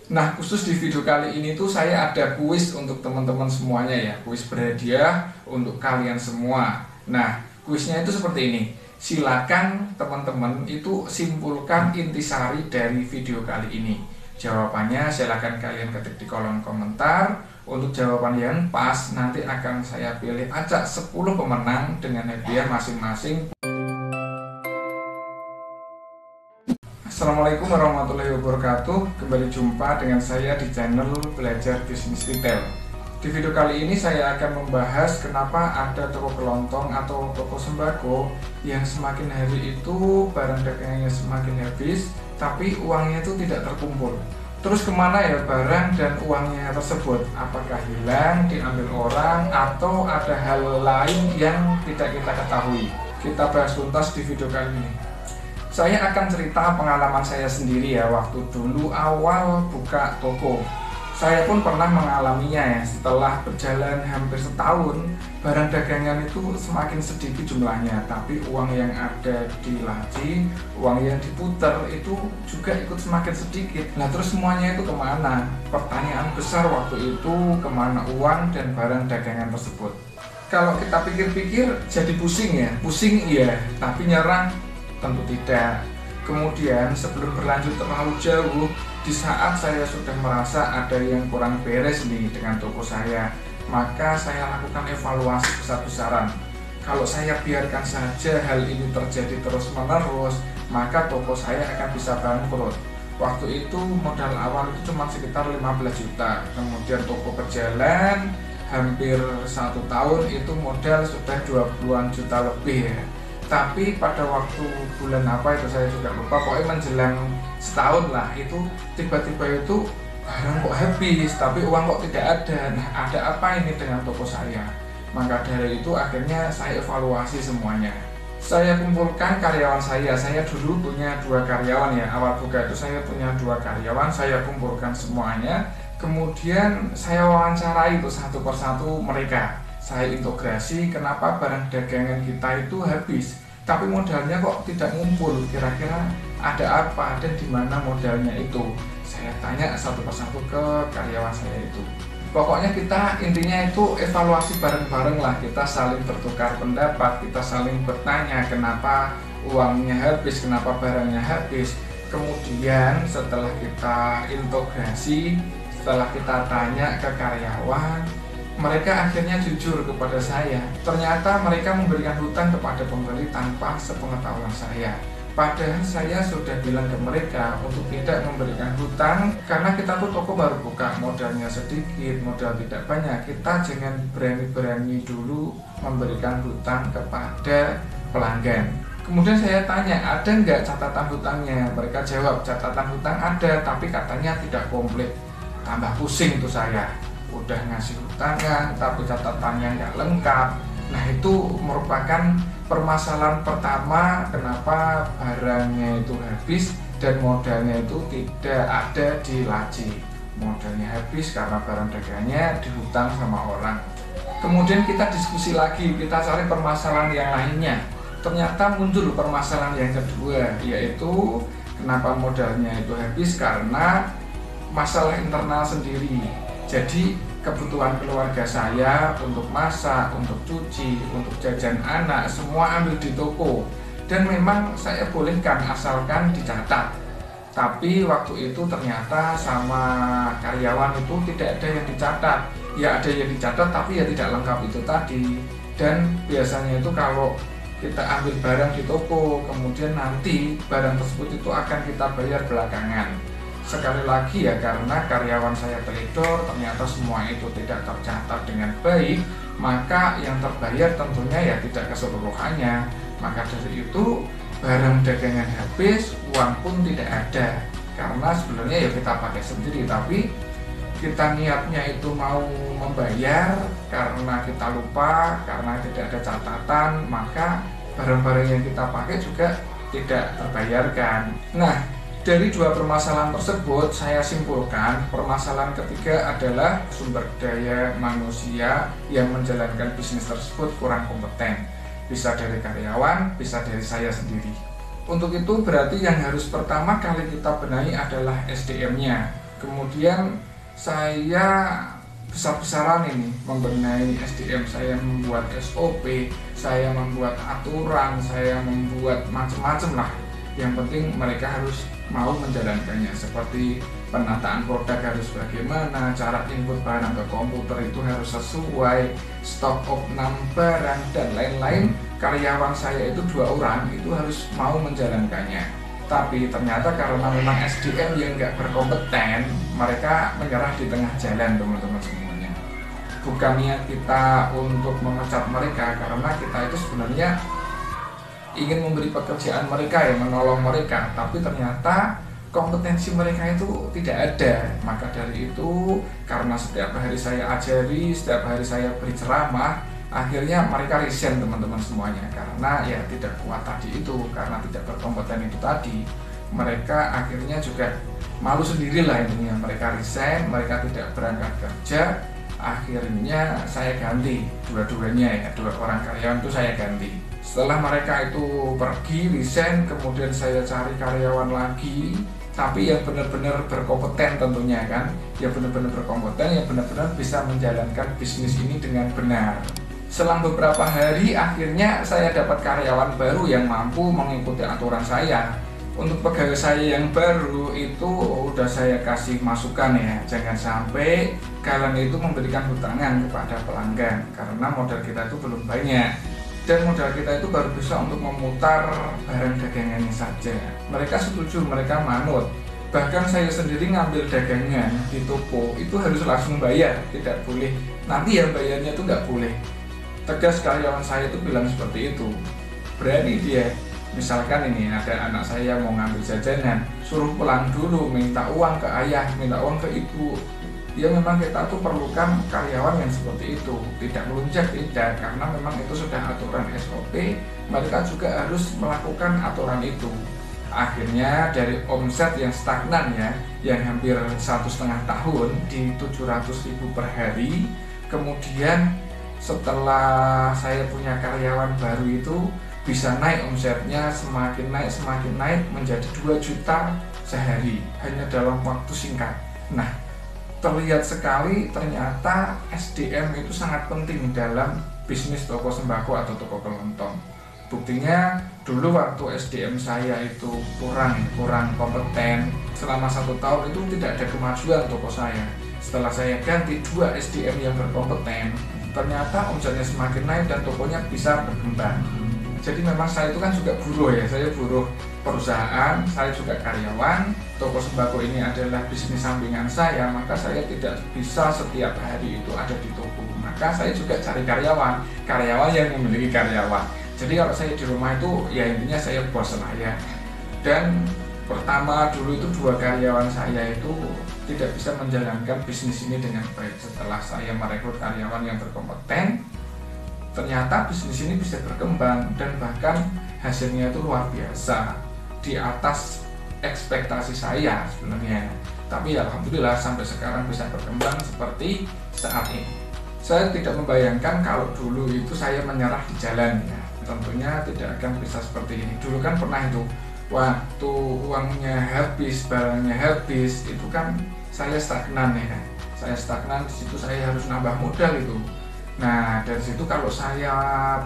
Nah, khusus di video kali ini tuh saya ada kuis untuk teman-teman semuanya ya. Kuis berhadiah untuk kalian semua. Nah, kuisnya itu seperti ini. Silakan teman-teman itu simpulkan intisari dari video kali ini. Jawabannya silakan kalian ketik di kolom komentar. Untuk jawaban yang pas nanti akan saya pilih acak 10 pemenang dengan hadiah masing-masing. Assalamualaikum warahmatullahi wabarakatuh. Kembali jumpa dengan saya di channel Belajar Bisnis Retail. Di video kali ini saya akan membahas kenapa ada toko kelontong atau toko sembako yang semakin hari itu barang dagangannya semakin habis, tapi uangnya itu tidak terkumpul. Terus kemana ya barang dan uangnya tersebut? Apakah hilang, diambil orang, atau ada hal lain yang tidak kita ketahui? Kita bahas tuntas di video kali ini. Saya akan cerita pengalaman saya sendiri ya, waktu dulu awal buka toko. Saya pun pernah mengalaminya ya, setelah berjalan hampir setahun, barang dagangan itu semakin sedikit jumlahnya, tapi uang yang ada di laci, uang yang diputar itu juga ikut semakin sedikit. Nah terus semuanya itu kemana? Pertanyaan besar waktu itu, kemana uang dan barang dagangan tersebut? Kalau kita pikir-pikir jadi pusing ya, pusing iya, tapi nyerah tentu tidak. Kemudian sebelum berlanjut terlalu jauh, di saat saya sudah merasa ada yang kurang beres nih dengan toko saya, maka saya lakukan evaluasi besar-besaran. Kalau saya biarkan saja hal ini terjadi terus-menerus, maka toko saya akan bisa bangkrut. Waktu itu modal awal itu cuma sekitar 15 juta. Kemudian toko berjalan hampir 1 tahun, itu modal sudah 20-an juta lebih ya. Tapi pada waktu bulan apa itu saya juga lupa, pokoknya menjelang setahun lah, itu tiba-tiba itu barang kok habis tapi uang kok tidak ada. Nah ada apa ini dengan toko saya? Maka dari itu akhirnya saya evaluasi semuanya. Saya kumpulkan karyawan saya dulu punya 2 karyawan ya, awal buka itu saya punya 2 karyawan, saya kumpulkan semuanya. Kemudian saya wawancarai itu satu persatu mereka. Saya integrasi kenapa barang dagangan kita itu habis, tapi modalnya kok tidak ngumpul. Kira-kira ada apa dan di mana modalnya itu? Saya tanya satu persatu ke karyawan saya itu. Pokoknya kita intinya itu evaluasi bareng-bareng lah. Kita saling bertukar pendapat, kita saling bertanya kenapa uangnya habis, kenapa barangnya habis. Kemudian setelah kita integrasi, setelah kita tanya ke karyawan, mereka akhirnya jujur kepada saya. Ternyata mereka memberikan hutang kepada pembeli tanpa sepengetahuan saya. Padahal saya sudah bilang ke mereka untuk tidak memberikan hutang, karena kita tuh toko baru buka, modalnya sedikit, modal tidak banyak. Kita jangan berani-berani dulu memberikan hutang kepada pelanggan. Kemudian saya tanya, ada nggak catatan hutangnya? Mereka jawab, catatan hutang ada, tapi katanya tidak komplit. Tambah pusing tuh saya. Udah ngasih hutangan tapi catatannya nggak lengkap. Nah itu merupakan permasalahan pertama kenapa barangnya itu habis dan modalnya itu tidak ada di laci. Modalnya habis karena barang dagangnya dihutang sama orang. Kemudian kita diskusi lagi, kita cari permasalahan yang lainnya. Ternyata muncul permasalahan yang kedua, yaitu kenapa modalnya itu habis karena masalah internal sendiri. Jadi kebutuhan keluarga saya untuk masak, untuk cuci, untuk jajan anak, semua ambil di toko. Dan memang saya bolehkan asalkan dicatat. Tapi waktu itu ternyata sama karyawan itu tidak ada yang dicatat. Ya ada yang dicatat tapi ya tidak lengkap itu tadi. Dan biasanya itu kalau kita ambil barang di toko, kemudian nanti barang tersebut itu akan kita bayar belakangan. Sekali lagi ya, karena karyawan saya teledor, ternyata semua itu tidak tercatat dengan baik, maka yang terbayar tentunya ya tidak keseluruhannya. Maka dari itu barang dagangan habis, uang pun tidak ada. Karena sebenarnya ya kita pakai sendiri, tapi kita niatnya itu mau membayar, karena kita lupa, karena tidak ada catatan, maka barang-barang yang kita pakai juga tidak terbayarkan. Nah, dari 2 permasalahan tersebut saya simpulkan permasalahan ketiga adalah sumber daya manusia yang menjalankan bisnis tersebut kurang kompeten. Bisa dari karyawan, bisa dari saya sendiri. Untuk itu berarti yang harus pertama kali kita benahi adalah SDM-nya. Kemudian saya besar-besaran ini membenahi SDM, saya membuat SOP, saya membuat aturan, saya membuat macam-macam lah. Yang penting mereka harus mau menjalankannya, seperti penataan produk harus bagaimana, cara input barang ke komputer itu harus sesuai, stok of-num barang dan lain-lain. Karyawan saya itu 2 orang itu harus mau menjalankannya. Tapi ternyata karena memang SDM yang nggak berkompeten, mereka menyerah di tengah jalan, teman-teman semuanya. Bukannya kita untuk memecat mereka, karena kita itu sebenarnya ingin memberi pekerjaan mereka, ya menolong mereka, tapi ternyata kompetensi mereka itu tidak ada. Maka dari itu, karena setiap hari saya ajari, setiap hari saya beri ceramah, akhirnya mereka resign, teman-teman semuanya, karena ya tidak kuat tadi itu, karena tidak berkompeten itu tadi. Mereka akhirnya juga malu sendirilah intinya, mereka resign, mereka tidak berangkat kerja. Akhirnya saya ganti dua-duanya, ya 2 orang karyawan itu saya ganti. Setelah mereka itu pergi, resign, kemudian saya cari karyawan lagi, tapi yang benar-benar berkompeten tentunya kan, yang benar-benar berkompeten, yang benar-benar bisa menjalankan bisnis ini dengan benar. Selang beberapa hari akhirnya saya dapat karyawan baru yang mampu mengikuti aturan saya. Untuk pegawai saya yang baru itu udah saya kasih masukan ya, jangan sampai kalian itu memberikan hutangan kepada pelanggan, karena modal kita itu belum banyak. Dan modal kita itu baru bisa untuk memutar barang dagangannya saja. Mereka setuju, mereka manut. Bahkan saya sendiri ngambil dagangan di toko itu harus langsung bayar, tidak boleh nanti yang bayarnya itu nggak boleh. Tegas karyawan saya itu bilang seperti itu. Berani dia, misalkan ini ada anak saya mau ngambil jajanan, suruh pulang dulu, minta uang ke ayah, minta uang ke ibu. Ya memang kita tuh perlukan karyawan yang seperti itu, tidak melunjak, tidak, karena memang itu sudah aturan SOP, mereka juga harus melakukan aturan itu. Akhirnya dari omset yang stagnan ya, yang hampir 1,5 tahun di 700.000 per hari, kemudian setelah saya punya karyawan baru itu bisa naik omsetnya, semakin naik menjadi 2 juta sehari hanya dalam waktu singkat. Nah, terlihat sekali ternyata SDM itu sangat penting dalam bisnis toko sembako atau toko kelontong. Buktinya dulu waktu SDM saya itu kurang kompeten, selama 1 tahun itu tidak ada kemajuan toko saya. Setelah saya ganti 2 SDM yang berkompeten, ternyata omsetnya semakin naik dan tokonya bisa berkembang. Jadi memang saya itu kan juga buruh ya, saya buruh perusahaan, saya juga karyawan. Toko sembako ini adalah bisnis sampingan saya, maka saya tidak bisa setiap hari itu ada di toko. Maka saya juga cari karyawan yang memiliki karyawan. Jadi kalau saya di rumah itu ya intinya saya bos lah ya. Dan pertama dulu itu 2 karyawan saya itu tidak bisa menjalankan bisnis ini dengan baik. Setelah saya merekrut karyawan yang berkompeten, ternyata bisnis ini bisa berkembang dan bahkan hasilnya itu luar biasa, di atas ekspektasi saya sebenarnya. Tapi alhamdulillah sampai sekarang bisa berkembang seperti saat ini. Saya tidak membayangkan kalau dulu itu saya menyerah di jalan ya. Tentunya tidak akan bisa seperti ini. Dulu kan pernah itu, waktu uangnya habis, barangnya habis, itu kan saya stagnan ya. Saya stagnan, di situ saya harus nambah modal itu. Nah, dari situ kalau saya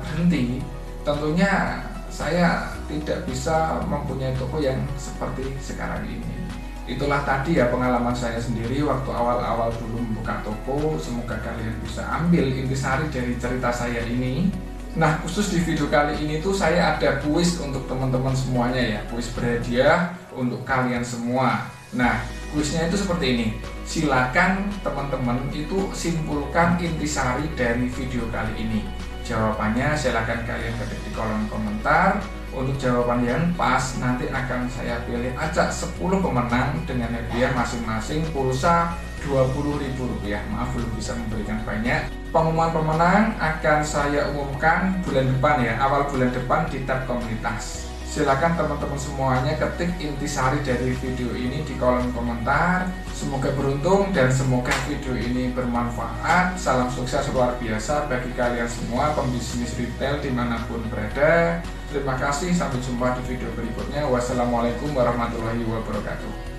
berhenti, tentunya saya tidak bisa mempunyai toko yang seperti sekarang ini. Itulah tadi ya pengalaman saya sendiri waktu awal-awal dulu membuka toko. Semoga kalian bisa ambil intisari dari cerita saya ini. Nah, khusus di video kali ini tuh saya ada kuis untuk teman-teman semuanya ya, kuis berhadiah untuk kalian semua. Nah, kuisnya itu seperti ini. Silakan teman-teman itu simpulkan intisari dari video kali ini. Jawabannya silakan kalian ketik di kolom komentar. Untuk jawaban yang pas nanti akan saya pilih acak 10 pemenang dengan hadiah masing-masing pulsa Rp20.000. Maaf belum bisa memberikan banyak. Pengumuman pemenang akan saya umumkan bulan depan ya, awal bulan depan di tab komunitas. Silakan teman-teman semuanya ketik intisari dari video ini di kolom komentar. Semoga beruntung dan semoga video ini bermanfaat. Salam sukses luar biasa bagi kalian semua pembisnis retail dimanapun berada. Terima kasih, sampai jumpa di video berikutnya. Wassalamualaikum warahmatullahi wabarakatuh.